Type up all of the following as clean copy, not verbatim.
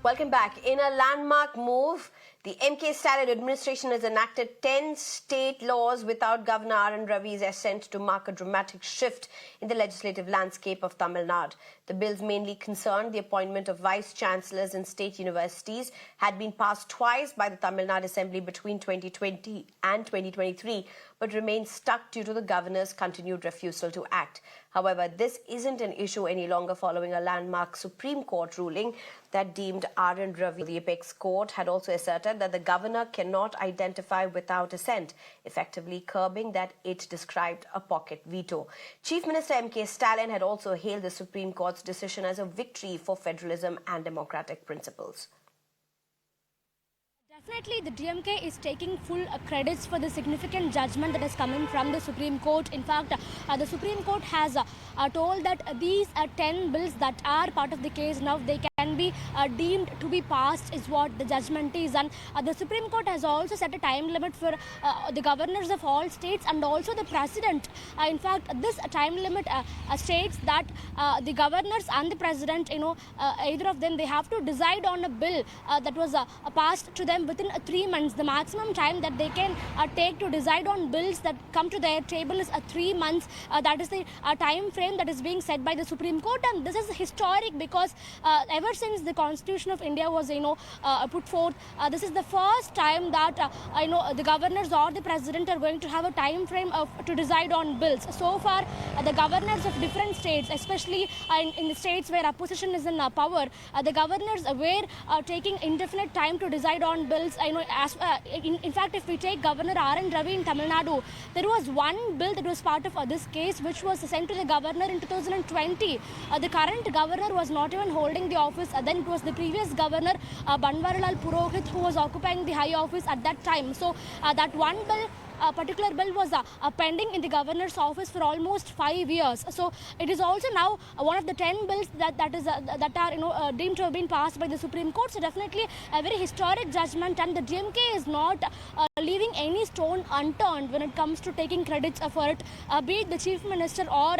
Welcome back. In a landmark move, the MK Stalin administration has enacted 10 state laws without Governor R.N. Ravi's assent to mark a dramatic shift in the legislative landscape of Tamil Nadu. The bills mainly concerned the appointment of vice-chancellors in state universities, had been passed twice by the Tamil Nadu Assembly between 2020 and 2023, but remain stuck due to the governor's continued refusal to act. However, this isn't an issue any longer following a landmark Supreme Court ruling that deemed R.N. Ravi. The apex court had also asserted that the governor cannot identify without assent, effectively curbing that it described a pocket veto. Chief Minister M.K. Stalin had also hailed the Supreme Court's decision as a victory for federalism and democratic principles. Definitely, the DMK is taking full credits for the significant judgment that has come in from the Supreme Court. In fact, the Supreme Court has told that these 10 bills that are part of the case now, they can be deemed to be passed is what the judgment is. And the Supreme Court has also set a time limit for the governors of all states and also the president. In fact, this time limit states that the governors and the president, either of them, they have to decide on a bill that was passed to them within 3 months. The maximum time that they can take to decide on bills that come to their table is 3 months. That is the time frame that is being set by the Supreme Court, and this is historic because ever since the Constitution of India was put forth, this is the first time that the governors or the president are going to have a time frame to decide on bills. So far, the governors of different states, especially in the states where opposition is in power, the governors were taking indefinite time to decide on bills. In fact, if we take Governor R.N. Ravi in Tamil Nadu, there was one bill that was part of this case which was sent to the governor in 2020. The current governor was not even holding the office. Then it was the previous governor, Banwarilal Purohit, who was occupying the high office at that time. So that one bill, a particular bill was pending in the governor's office for almost 5 years. So it is also now one of the 10 bills that are deemed to have been passed by the Supreme Court. So definitely a very historic judgment, and the DMK is not leaving any stone unturned when it comes to taking credits for it. Be it the chief minister or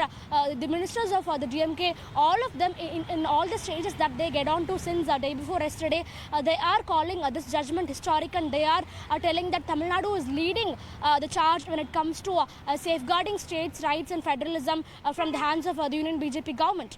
the ministers of the DMK, all of them in all the stages that they get on to since the day before yesterday, they are calling this judgment historic, and they are telling that Tamil Nadu is leading the charge when it comes to safeguarding states' rights and federalism from the hands of the Union BJP government.